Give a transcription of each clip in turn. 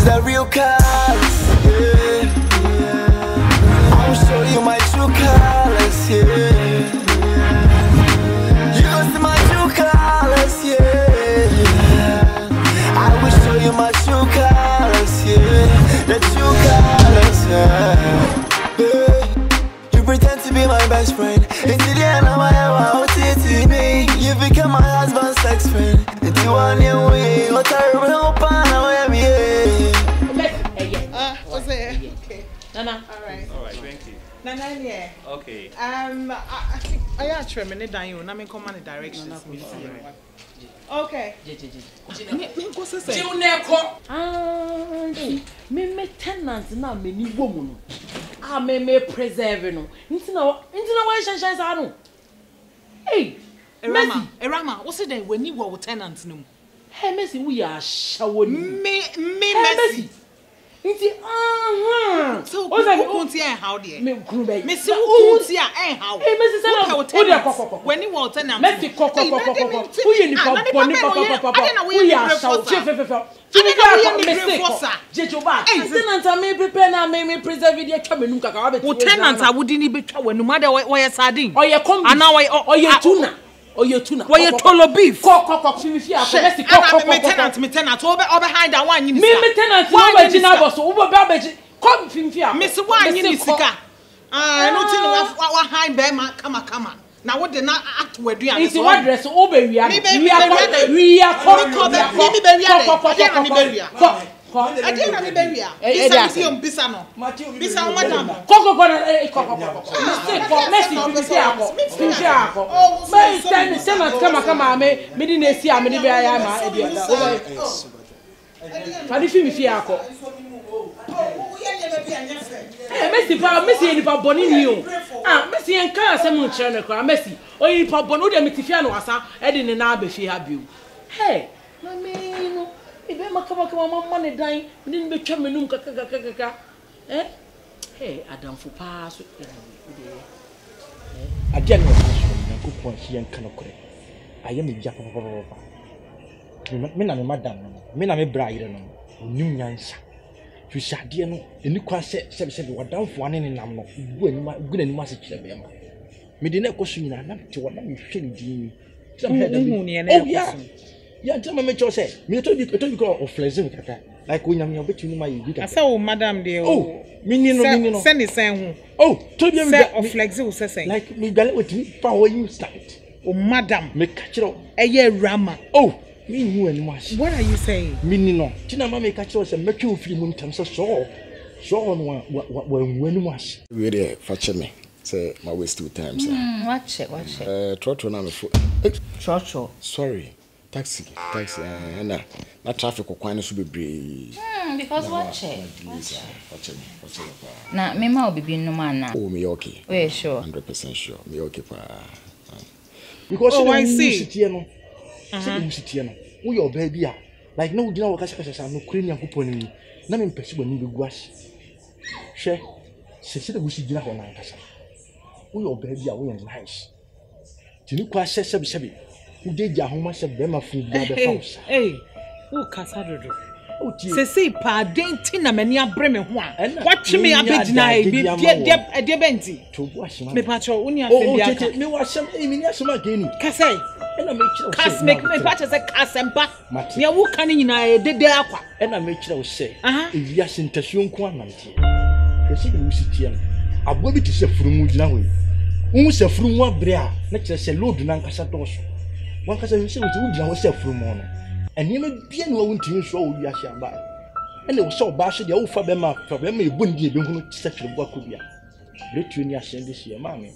are real colors, yeah. I will show you my true colors, yeah. You gon' see my true colors, yeah. I will show you my true colors, yeah. The true colors, yeah. You pretend to be my best friend. Until the end of my life, me. You become my husband's sex friend. Until one year away, what I remember, I am here. What's it? Okay. Nana. Alright, thank you. Nana, yeah. Okay. I actually mean that you. I'm in command direction. Okay. What's it say? Me tenants na me ni woman. Me preserve no. Intina wa shine no. Hey, Erama, what's it then when you were tenants no? Hey, Messi, we are showing me Messi. Inti So what's that? Who see how there? Me grube. Messi who see how? Hey, Messi say when you were tenants. Messi koko. Who you ni papa. Who ya show? Tenants me prepare na me preserve the twamenum kaka wa be. Tenants a wudi ni be twa wenu ma de we sardine. Oye kombi. Ana we tuna. Oye tuna. Oye tolo beef. Koko fimifia ko Messi koko. Me tenant obe behind that one you. Me tenant no be jina boss. Obe be come fimifia. Miss one you sika. No tin wa high be ma kama. Na what dey na act we do am. It's what dress obe we are. We are Bisa madam. Koko kama me di na esi am ni be aya ma e dia. Fadi fi mi fi akọ. Messi ni pa boni ni o. Messi en kan asem nche ne kwa Messi. Oyi pa boni o de metifia no asa e de ne na abefi ha biu. Hey, mami no. Ibe makama mama ne dan, ni be twa menum kaka. Hey, Adam fu pa so. Adia no so ko pon hie nka no kore. Aye me gya papa. Me na me madam no. Me na me bra yire no. Onim nyansa. Hwehade no eni kwa se wadamfo ane ne nam no. Gu ani ma se kire be ma. Me de na ekoso nyina na te wona me hwe ne din. Yeah, tell me say. Me told you go of flexing kaka. Like when you between my you I say oh madam dey oh me no. Send the same. Oh, told you say of flexing say. Like me gale with me fa when you start. Oh madam, me catch it. Eye rama. Oh, me you any much. What are you saying? Me no. Tina mama catch us say make you feel mun tam so on when much. We dey fetch me. Say my waste 2 times. Watch it. Trotro na me fo. Trotro. Sorry. Taxi na traffic kwan so bebre because watch it na me ma obibi no man na oh me okay we sure 100% sure me okay pa because I see sitie no sitie no wo your baby a like no dina wo kasa no kure ni akopɔ ni na me mpɛsi bɔ ni be guase hwɛ se de wo si dina ho na kasa wo your baby a wo nice tini kwa sɛbi Udeja homa se bema fu bia be fausa. Hey, who kasa dodo? Se pa denti na mani abre me ho a. Watch me abegina e bi de benti. Tobu ashima. Me pa cho uni afem bia ka. Me wa shem e mi ni ashima geni. Kasa e na me kire o se. Kas me pa cho se kasempa. Ne wo kan nyina e dede akwa. E na me kire o se. E wi ase ntasuo nko anante. E se de wusitie no. Abo bi ti se furumu gina ho yi. Wu se furumu abre a na kire se load na nkasa doso. One person will say, "We do not sell from one." And you may be no to show you as you buy. And they were so bad, they all for them up. Problem may wouldn't give them to such a work with you. Let you in your send this year, mammy.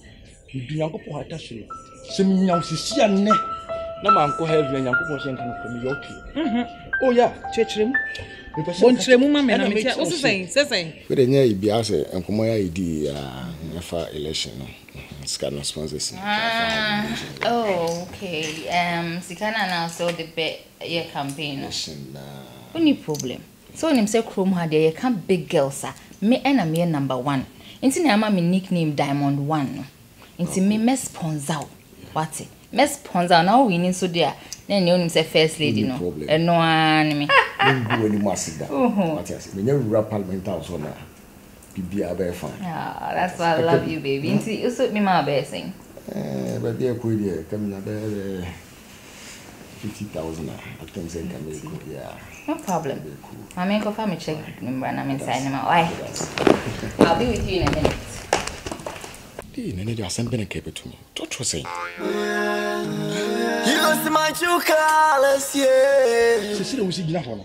You do not go for her touch. Some young sister, no uncle have young uncle was from Yorkie. Oh, yeah, church room. One tremor, mamma, what's saying? But then, yeah, be as a Kumoya idea, never election. Scanners sponsors. Oh, okay. Sikana now so the year campaign. Only problem. So him say Chrome had ye can big girls me and me number 1. Inti na me nickname Diamond 1. Inti me sponsor. What it? Me sponsor now winning so there. Then you say first lady no. And no anime. Go any masida. What I say? Me never parliament house on that. Bibia be fine. Ah, that's why I love you, baby. You suit me my best thing. But there could be coming up 50,000. I think they can make it. Yeah. No problem. I make a family check number and I'm inside now. Why? I'll be with you in a minute. Nene de asem bene kepe to me. What you say? You lost my true colors, yeah. Se sire wo si gina ho no.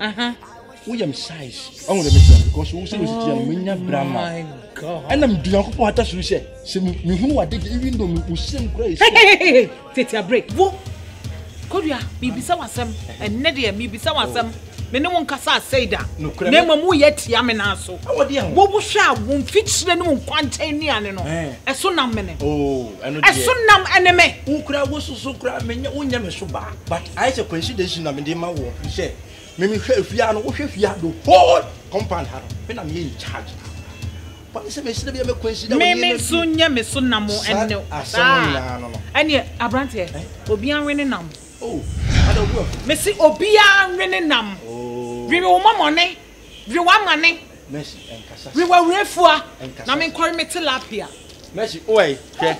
Wo yam size. I want to make because wo se wo si tia no menya brama. My God. And I'm doing ko ata suru se. Se me hu wa de even though me usem kura is. Hey, take a break. Wo. Kodua, bibisa wasem. Enne de bibisa wasem. Me ne won kasa say da. Na mamu yet ya me na so. Wo wo hwa won fitire ne won kwantan ni ane no. Eso nam me ne. Oh, eno de. Eso nam ene me. Wo kura wo so kura menya wonya me so ba. But I say coincidence na me de ma wo. Say me hwe afia no wo hwe afia do. Whole compound ha no. Me na me in charge. But say me sire be me coincidence. Me so nya me so nam ene. Ah, no. Ene abrante. Obi anwe ne nam. Oh, I don't work. Messi obi anwe nam. We will money. We want money. Messi and Casa. We were refua. Na me call me tilapia. Messi, oi, okay.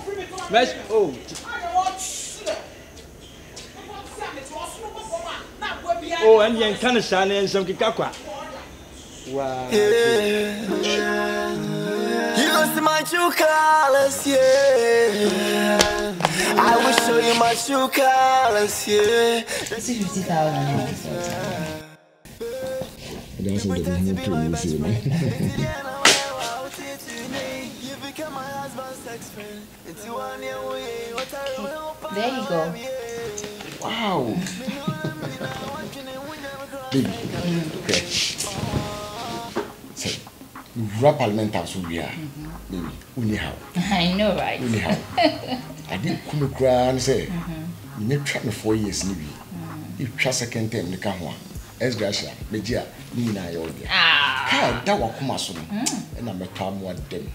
Messi, oh. Oh, and you can shine and some kikakwa. Wow. You lost my true colors, yeah. I will show you my true colors, yeah. 50,000. That's what they want to see, man. There you go. Wow. Baby. Okay. So, rap parliament house we are. Baby, only how. I know, right? Only how. I didn't come cry and say, you need to 4 years, maybe. You try second time, you can't want. Esgracia, Media, Nina, Yodia. Ah, that will come as soon. And I'm a calm one them.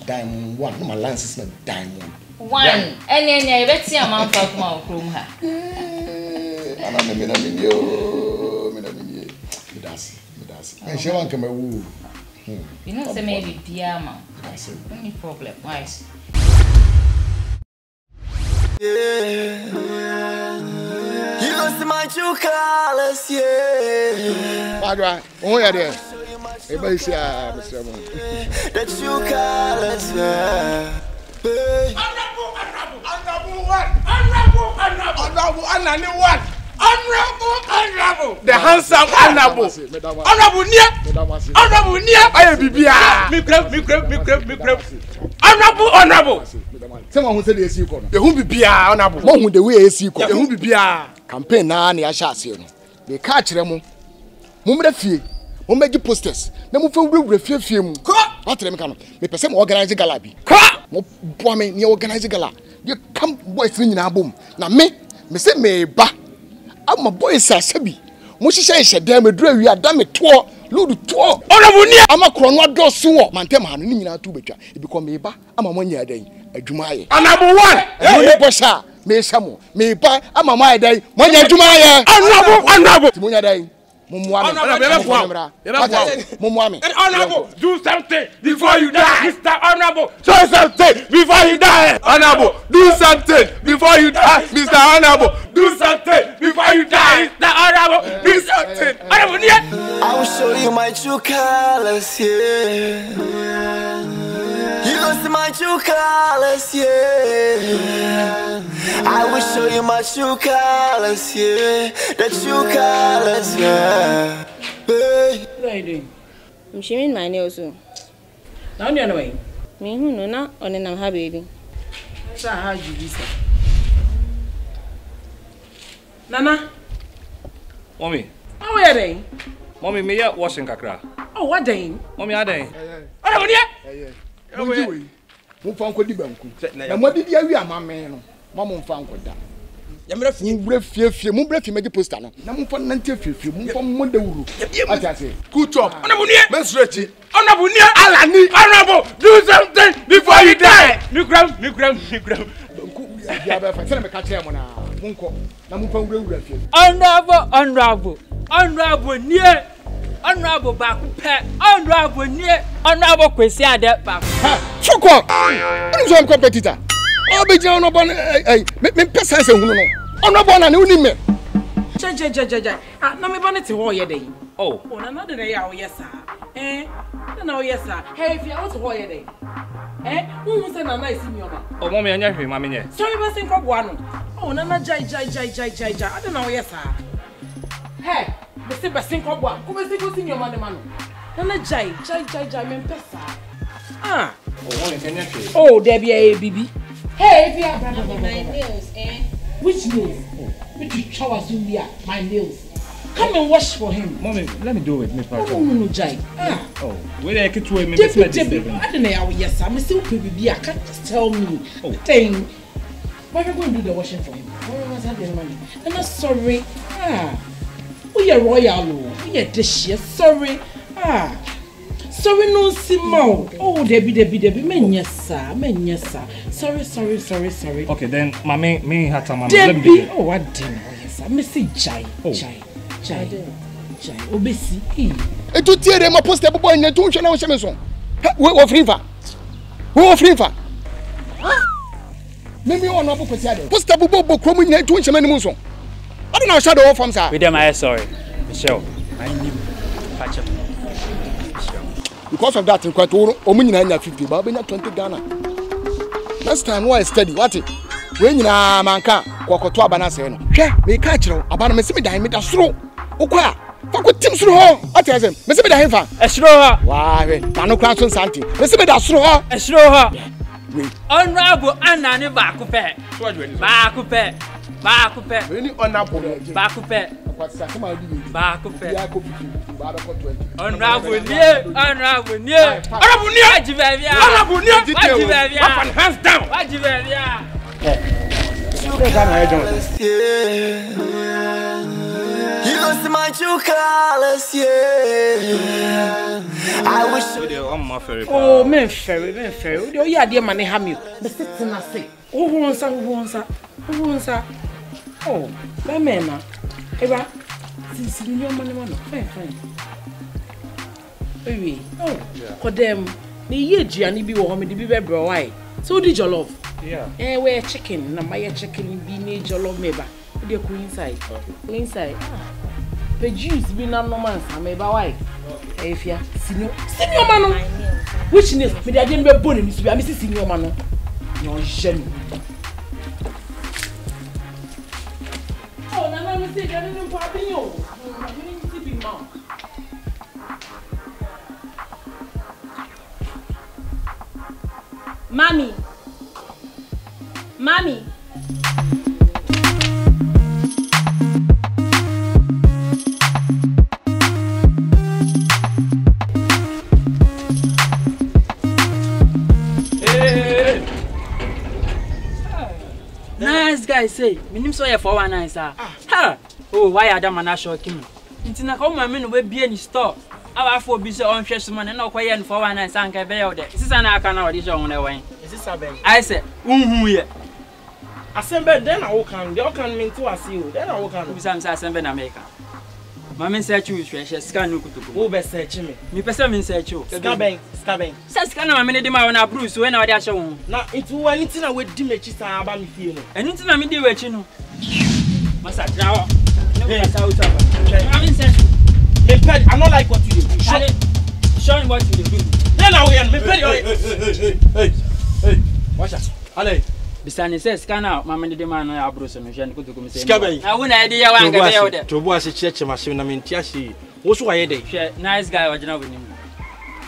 Diamond one, no, my lance is not diamond. One. And then I bet see a man from my room. And I'm a minute. That's and she won't come a woo. You know, say maybe Piama. Any problem, why? Yeah. You lost my true colors, yeah. Padra, oh yeah, there. Everybody say, Mr. Moon. The true colors, yeah. Honorable, the handsome honorable, honorable near, I am Bibia. Honorable. Someone who said they see corner. The who be honorable. One who the way is see corner. The who be campaign na I shall see. They catch them. Mumma fee. Mumma posters. No move for fee. What them can. Me person organize galabi. Mo boy me organize gala. You come boys in our boom. Now me say me ba. I'm a boy sabi. Mo shisha dem dru wi adam to load to. Honorable near. I'm a chrono do so. Mantem han ni nyina to betwa. E become me ba. Ama mo nya dan. Adwuma ye. Honorable one. Mo bosha. Me shamo. Me ba ama mo dan. Mo nya adwuma ye. Honorable. Mo nya dan. Honorable, do something before you die. Mr. Honorable, do something before you die. Honorable, do something before you die. Mr. Honorable, do something before you die. Mr. Honorable, do something. Honorable, yeah. I will show you my true colors, yeah. You lost my true colors, yeah. I will show you my true colors, yeah. The true colors, yeah. Hey. What are you doing? I'm shaving my nails soon. Now you're away. Me who no na on an ha baby. So how you this? Nana. Mommy. How are they? Mommy, me ya washing kakra. Oh, what day? Mommy, are they? Oh, yeah. Mo fa nko di banku. Na mo di awi amame no. Mo fa nko da. Ya mra fi fie mo bra fi magi poster no. Na mo fa nante fie mo fa mo da wuru. Atase. Good job. Honorable near. Mesrechi. Honorable near. Alani. Honorable, do something before you die. Me gram. Ya ba fa se na me ka kire mo na. Munko. Na mu fa wura fie. Honorable near. Honorable back pet. Honorable near. Honorable Kwesi Ade back. Fuck up. I'm so competitor. Oh, be John Obon. Me pesa se hunu no. Honorable na uni me. Ja. Na me bane te ho ye dey. Oh, na de ya o yesa. Na o yesa. Hey, if you out ho ye dey. Who say na isi mi oma? oh, mommy, anya hwe mama nye. So we be sing kwa no. Oh, na jai. I don't know yes sir. Hey, be say be sing kwa bua. Ko be sing ko sing your man man. Na jai me pesa. Oh, mommy, anya hwe. Oh, there be a bibi. Hey, if you are brother My nails, Which nails? Which showers in here? My nails. Come and wash for him. Mommy, let me do it, Miss Parker. No, Jai. Oh, where I get to me, Miss I don't know how yes, I'm still baby. I can't just tell me. Oh, thing. Why are you going to do the washing for him? Why was that the money? I'm not sorry. We are royal. We are this year. Sorry. Sorry, no, Simon. Oh, Debbie. Men, yes, sir. Sorry. okay, then, mommy, me had some. Debbie. Oh, what dinner? Yes, I miss Jai. Jai. Obesi. Etu tiere ma poster boy na tu hwe na wo hye me so. Wo free fa. Memi won no bokwesi ade. Poster bobo krom nyina tu hye me nim so. Ade na shadow of from sir. We dem I sorry. Michelle. I knew. Catch up. Because of that in quite omu nyina nya 50 ba benya 20 Ghana. Next time why study what it? We nyina manka kokoto abana se no. Hwe me ka kire abana me se me dan me da soro. Okwa fako tim soro ho atesem me se me da henfa Esro ha wa we na no kran so Asanti me se me da soro ho Esro ha honorable anani ba ko pe we ni honorable ba ko pe akwatsa kama di ba ko pe ya ko 50 ba da ko 20 honorable nie hands down. You gon' see my true colors, yeah. I wish Oh, men ferry. Oh, yeah, dear money ham you. The sitting I say. Who wants? Oh, my man, Eva. Since your money, fine. Baby, oh, for them, the year Gianni be home in the baby bro. Why? So did your love? Yeah. We're chicken. Now my chicken be need your love, maybe. The inside. Inside. The juice be not no man. Maybe why? If you senior man. Which news? Me I didn't be born in this. I'm Mrs. Senior man. You're shame. Oh, no, me say I didn't pop in you. I didn't see big mouth. Mommy. Nice guy say, minim so ye 419 sir. Ha! Oh, why Adam na shock him. Ntina ka o no we bie ni store. Awa fo bi se on hwe so man na okoye no 419 sir nka be ye ode. Sisa na aka na ode je on na wen. Sisa ben. I say, unhu ye. Asembe den na wo kan, dey kan me nti wase o. Den na wo kan. Bisa msa asembe na America. Mama search you hwe sika no kutuku. Wo be search me. Me pese me search you. Sika ben. Sika na mama ne de ma na Bruce we na ode ahye wo. Na itu wani tina we di mechi sa aba me fie no. Enu tina me di wechi no. Masa drawo. Hey, I'm not like what you do. Show me what you do. Then now we are Hey. Watch out. Ale. Bisani says scanner mama de man na Bruce no hwe kutuku me say. Sika ben. Na wo na de ya wan ga be yo de. Tobo ase cheche machine na menti ase. Wo so waye de. Hwe nice guy wajina bo nim.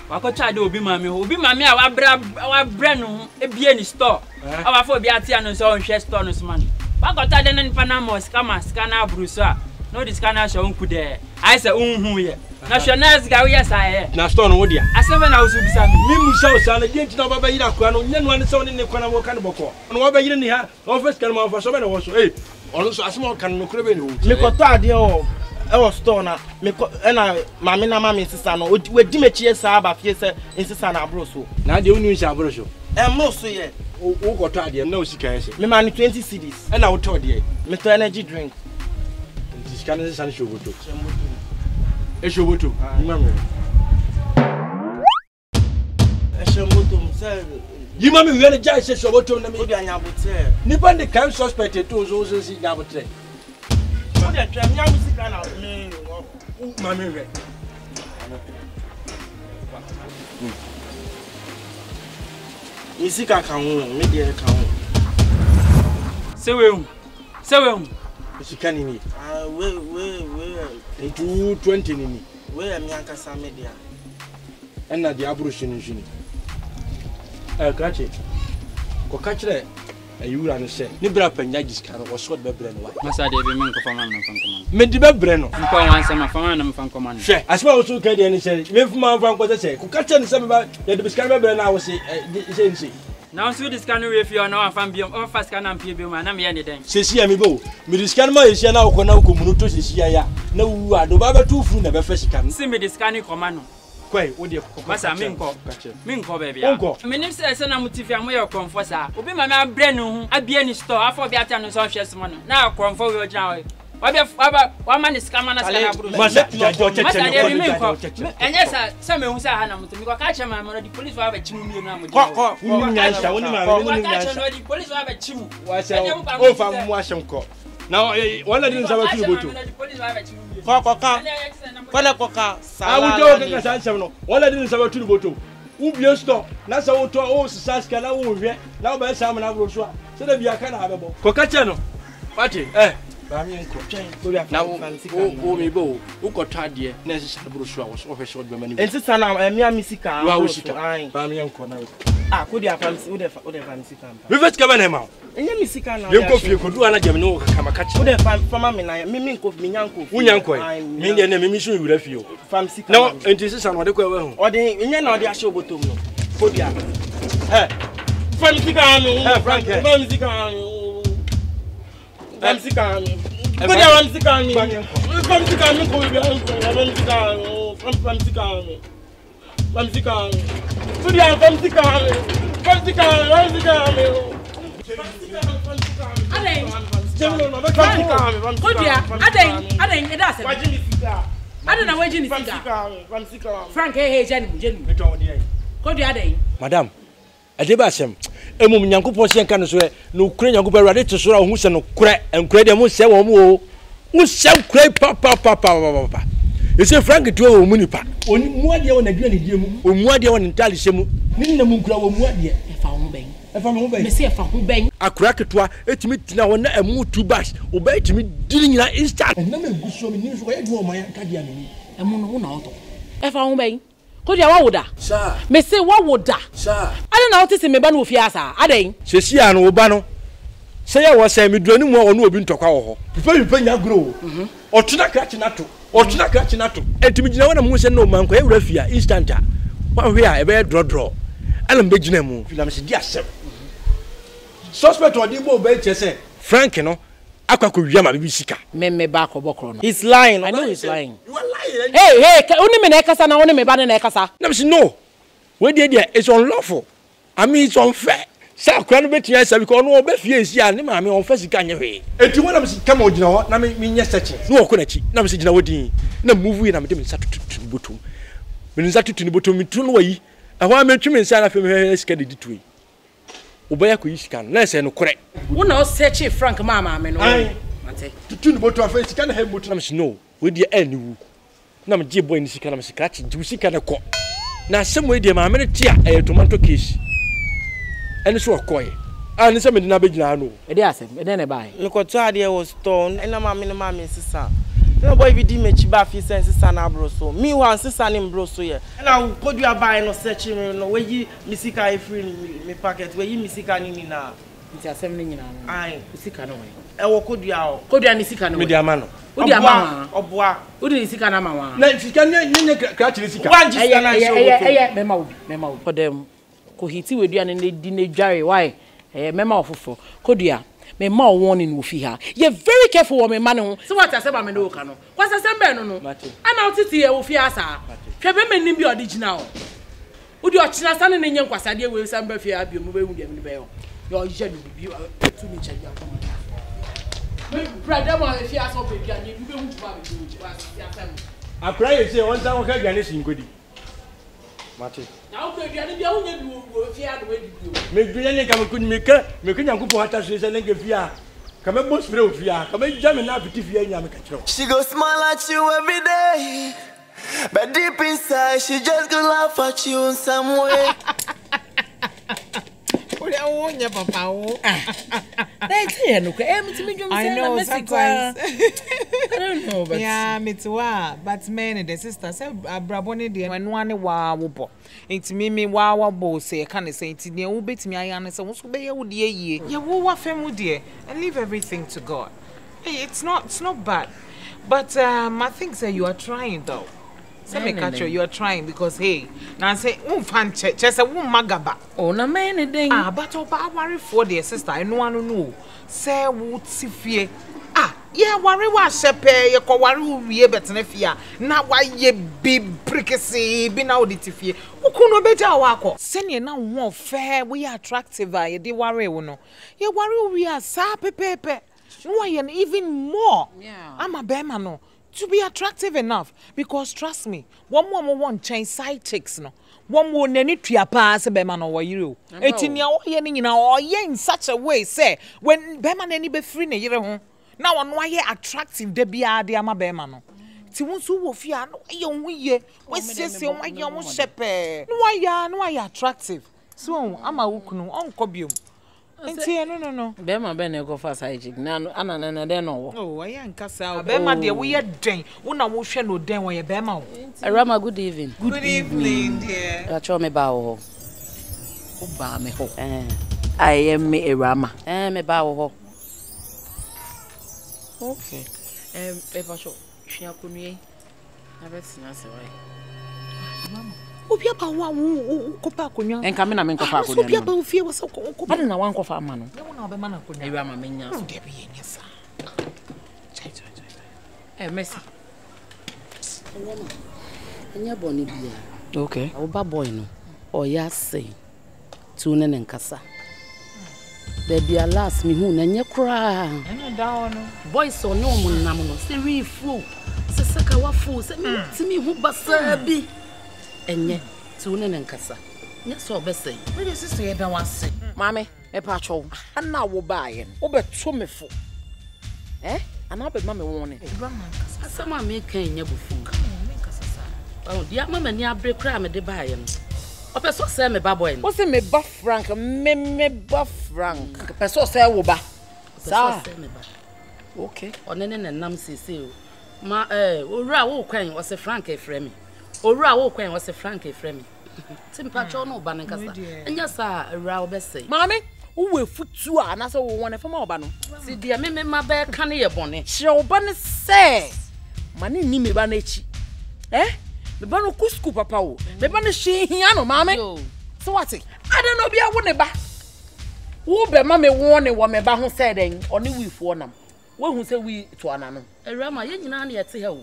Wakocha de obi mame a wabra no ebie ni store. Awa fo obi atia no so hwe store no so man. Wakocha de no Panama scanner Bruce a. No this scanner show unku de. I say unhu ye. Na hwe nice guy we yes I. Na store no wo dia. Asebe na wo so bisa me. Mi musa o sa na de ntina baba yira kwa no nyanu ane se woni ne kwa na wo kan boko. No wo ba yire ni ha. O first kan ma fa so be na wo so. Ono so asema kan no kure be ni wo. Me ko to ade o e wo store na me ko na mama sisa no we di mechi esa aba fie se sisa na abro so. Na de unu nsa abro so. Mo so ye. Who got tired? No, she can't say. Me man 20 cedis. And I will tell you. Mr. Energy drink. This can is an issue. Issue with you. Remember. You mammy, we are a judge, says what to me. I would say. Nippon the camp suspected to those who see now. Mammy, Isika can media account. Say well. She can in it. Where 220 in it. Where am Yankasa media? And not the abortion in catch it. Go catch it. And you run and say, Nibra Penjagis can was what Bebreno. Massa de men for man from command. Mediba Breno. You call one some from from command. As well as you can any say, live my van what I say, who catch some about the Biscayne Breno was say. Now, so this can if you are now a fan beyond or fast can and people, and I'm anything. Says here, me go. Midiscanma is now Konaku is here. No, I do Baba 2 food never first can see me this canny command. Quite, what do you Massa Minko, baby. Uncle, Minister, I'm Tiffy, I'm your comforter. Obi my man Breno, I be any store. I forget to so shares money. Now, comfort your joy. One man is coming as and yes, some who say Hannah to me, catch him, the police will have a chimney. Police will have a chimney. Oh, from Washington. Now, one of these are two. I would go to San one of these are two bottle. Ubian store, that's all to all Saskana over now by Salmon Abrosua. So that you can have a book. Cocachano. Party, eh? Now, oh, me bo, who got tired, dear, necessary brochure was over short by many. And since I'm a mere Missika, I was Bamian Corner. Ah, could you have fancy with a fancy camp? Reverse Cabanema. And you Missika, you could do another no come a catch with a fan from Mimink of Minyanko, Munyanko, Million and Mission with a few. Fancy. No, and this is another question. Or the Indian or the Asho Botum. Could you? Eh, Fancy Cano, Frank, Fancy Cano. Fancy Cano. But I want to come in. Fancy Cano, Fancy Cano. Fancy Cano. Could you have Fancy Cano? Fancy Cano, Fancy Cano. Madam, I did ask him. A woman, young couple, can swear no Ukrainian go ready to swear who's no crack and credit won't say one more. Who's some crack papa. You say Frank to a munipa. Only more dear on a granny, or more dear on intelligent. Ninamunkra or more dear. If I'm bang. If I'm obeying, say if I'm bang. A crack at what it meet now and move to bash. Obey to me dealing in an instant. And never good so many where you my Academy. I'm on auto. If I'm bang. Could you order? Sir, may say what would that? Sir, I don't notice me ban with Fiasa. I didn't. Say, I know Bano. Say, I was saying, me doing more or no being to call. Before you pay your grow, or to not catch nato, or to not catch nato. And to me, no one was no man, where refia instanta. One we are a bear draw. Alan Beginamo, Philam said, yes, sir. Suspect or Dimo Bench, say, Frank, you know. Aqua could yama bisika. Me back or bokron. He's lying. I know he's lying. You are lying. Hey, only me nekasa na only me ban nekasa. No. Where dear it's unlawful. I mean it's unfair. Sa kwanu beti yesa because no obefie sia ne ma me on fasika nye hwe. Enti wona me come on gina ho na me nye search. No okonachi. Na me gina wodin. Na move na me dem sa tutu botom. Me nsa tutu ni botom mi tu no wayi. Ehwa me twi me nsa na fe me sika de ditui. Obaya ko yisika na se no kore. Wona o search Frank mama me no. Mate. Tutu ni botom afa sika na he botom na me no. We dey ani wu. Na me je boy ni sika na me sika chi ju sika na ko. Na sem we dey ma me tia tomato case. Eni so okoye. Ani se me di na be gina no. E dey asem, e dey na buy. Me ko to ade was stone. E na ma me sisa. No boy bi di me chi ba fi sense sisa na bro so. Me wan sisa ni bro so ye. Na ko do buy no search me no we yi misika e free me packet we yi misika ni na. Nti asem ni nyina no. Ai, misika no we. E wo ko do a o. Ko do misika no we. Me di ama no. Wo di ama. Oboa. Wo di misika na ma wa. Na sika nye kratch ni sika. Wan ji sika na show. Me ma wo. For them ko hiti we do an di na dware why? Mema ofofo. Ko do me ma warning wo fi ha. You very careful wo me ma ne ho. So what I say ba me no ka no. Kwasa sembe no no. Ana otiti e wo fi asa. Hwe be me nim bi original. Udi ochina sane ne nyen kwasade we samba fie abio mo be hu dem ne be yo. Yo je no bibi tu ni chaji akoma. Me brother mo fie aso be bia ni be hu tuma be hu tuma ya fam. Akra ye se won san wo ka gane sinkodi. Mate. Na wo ka bia ni bia hu nye bi wo fie ado we bi. Me duya ne ka me kun me ka nyankopon hata so se ne ge fie a. Ka me bo spray ofie a, ka me jam na apiti fie nya me ka kiro. She go smile at you every day. But deep inside, she just gonna laugh at you in some way. I know sometimes. I don't know, but yeah, me too. But man, the sister said, "Braboni dear, when one wa wubo, it's me wa bo say can say it near ubit me. I answer, what's be your dear ye? Yeah, wo family dear, and leave everything to God. Hey, it's not bad, but I think that you are trying though. Say me catch you are trying because hey, now say fan just a magaba. Oh, na many thing. But oba worry for dear sister. I know. Say would see fear. Yeah, worry wa shepe ye ko worry wie betene fia. Na wa ye be brikesi be na oditi fie. Ukuno beja wako. Sene na wo fair we attractive ye dey worry wo no. Ye worry we are sa pepepe. No yen even more. Yeah. I'm a bema no. To be attractive enough because trust me, one more want change side chicks no. One more nani tria pass bema no wa you. Etinia o ye ni na o ye in such a way say when bema nani be free ne yire ho. Now on why attractive de bia de ama bema no. Ti won so wo fia no ye hu ye. We sese why ye mo shepe. No why attractive. So ama wukunu onko biom. No. Bema bene go for side chick. Na ana de no. Oh, I ain't kasa. Bema de we den. Una wo hwe no den wo ye bema. Rama, good evening. Good evening, dear. Acho me ba wo. O ba me ho. I am me Rama. Me ba wo. Okay. Pepper shop. Hwe akonue. Na betina se why. Mama. Obi aba wo kopa akonwa. Enka me na me nkofa akonwa. Obi aba ofie wo se kopa. Ade na wan kofa ama no. Na obe ma na akonwa. Ewi ama me nya so. De be yen sa. Chai. Messi. Anya boni bia. Okay. Oba boy no. Oya say. Tu ne nkasa. Baby alas me hu na nya kra. Anya da no. Boys on no mo nam no. Se refu. Se saka wa fu. Se me timi hu basa bi. Enye tu ne nkasa nya so obesai we dey sister ye dan wase mame e pa cho ana wo baaye wo beto me fo ana be mame won ne asama me kan nya bufu me nkasa sa o dia mama ni abre kra me de baaye no opeso se me ba boy no wo se me ba frank me ba frank peso se wo ba sa me ba okay onene ne nam sese o ma owura wo kwan wo se frank e frɛ me Owura wo kwan was a frank frame. Timpa cho no ba nkasa. Enya sa owura wo besai. Mama, wo we futu a na so wo won fa ma oba no. Si dia me ma ba ka ne ye bone. Hye oba ne se. Ma ne ni me ba na echi. Me ba no kusku papa wo. Me ba ne hye hia no mama. So what? I don't know bia wo ne ba. Wo be ma me won ne wo me ba ho se den. Oni wi fo nam. Wo hu se wi to ana no. Ewura ma ye nyina na ye te ha wo.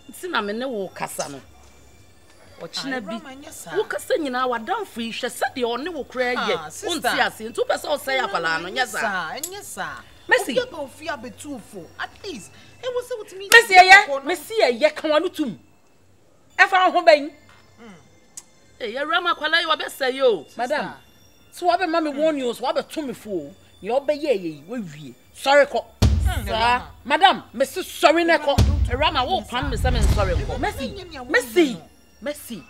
Nti na me ne wo kasa no. Ochina bi wo kasa nyina wadamfo yi hwe se de one wo kra ye onti ase nti wo pese o say akwala no nya sa Messi obi ba ofia betufo at least e wo se wutimi Messi ye kan wanu tum e fa ho ban ye rama kwala yi wo be say yo madam so wo be ma me won you so wo be to me fo ye wo be ye wo wie sorry ko madam Messi sorry ne ko rama wo pan me say me sorry ko Messi.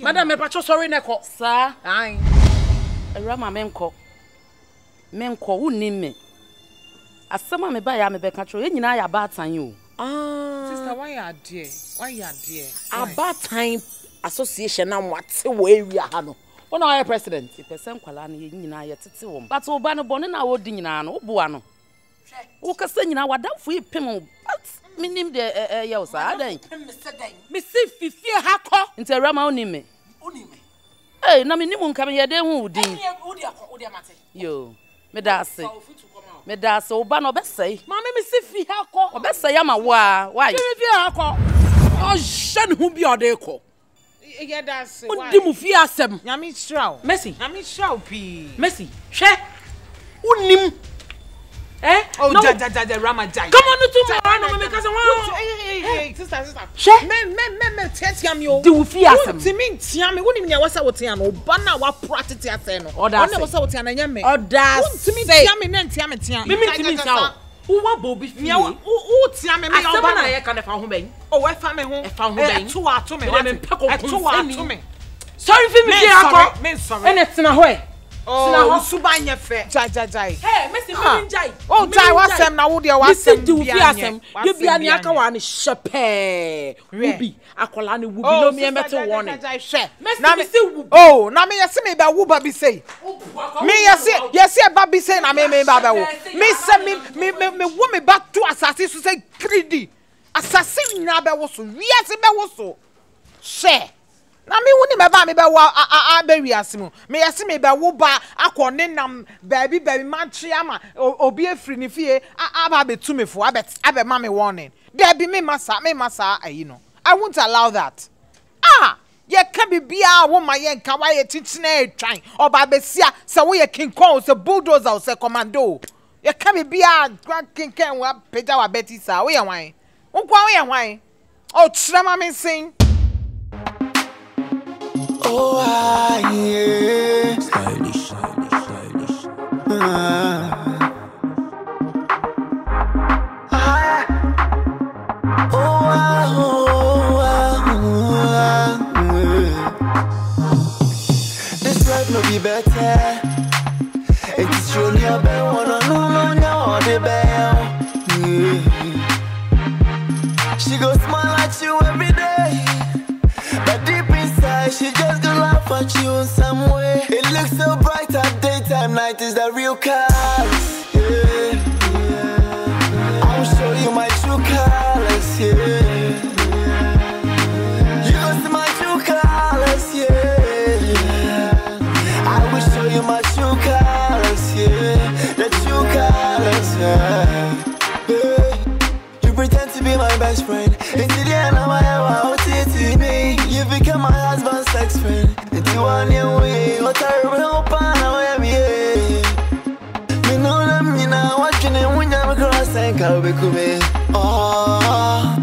Madam, me pacho sorry neko. Sir. Aye. Rama menko unime. Asema me ba ya me be katro. E nyina ya ba tan yo. Sister, why you there? Aba time association na mwate wo area ha no. Wona wa president. Person kwala na ye nyina ya tete wo. But oba no bone na wo di nyina no. Wo no. Wo kasa nyina wadamfo ipem. But minim de ya usa adan me si fifie hakọ nti rama onime na minim nka me yede hu udin odi amate yo me da se oba no besai ma me si fi hakọ obesai ama wa why me fi hakọ o shan hu bi ode ko Yeah, that's it. Undi mu fi asem. Nyami shraw. Messi. Nyami shraw pi. Messi. Hwe. Unim. Eh? Oh, no. Ramajai. Come on, to me. No, me cause hey, sister. Hwe. Me tiam yo. Di wo fi asem. Ti me tiam me. Woni me ya wasa wotia no. Ba na wa practice ase no. Ona wasa wotia na nyame. Oda. Ti me tiam me na tiam me tiam. Me tiam. Uwa bobi fi. U tiam me ya oba na ye ka na fa ho ben. Oh, we fa me ho. E fa ho ben. To ato me. To ato me. Sorry fi me dey akọ. Me sorry. Ene tena ho e. Oh, subanya fe. Jai. Hey, Messi me jai. Oh, jai wasem na wo de wasem. Di fi asem. De bia ni aka wa ni shepe. Wubi akola ni wubi no me emete warning. Na me say wubi. Oh, na me yesi me ba wo ba bi say. Me yesi ba bi say na me ba ba wo. Me say me wo me ba to asase so say 3D. Asase nyina be wo so. Wiase be wo so. She. Na me woni me ba me be wa be wiase mu. Me yesi me be wo ba akone nam baby manche ama obi afri ni fie aba be tu me fo abe ma me warning. There be me masa ayi no. I won't allow that. Ye can be bia wo ma ye nka wa ye titine etwan oba besia se wo ye king kong se bulldozer se commando. Ye can be bia king ken wa peja wa betisa wo ye wan. Wo kwa wo ye wan. Oh trema me sing. Oh, yeah. Stylish. This life no be better. It's surely a better one. No, the bell. She go smile at you every day. But deep inside, she just gonna laugh at you in some way. It looks so bright at daytime, night is the real colors. Yeah. I'll show you my true colors. Yeah. You gonna see my true colors. Yeah. I will show you my true colors. Yeah. The true colors. Yeah. You pretend to be my best friend. Until the end of my life, you become my husband's sex friend. It's you on your way. What I remember, I am here. Me know them, you know, watching it when I'm across and can't be coming. Oh,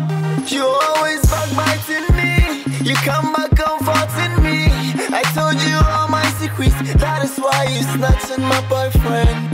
you always backbiting me. You come back comforting me. I told you all my secrets. That is why you snatching my boyfriend.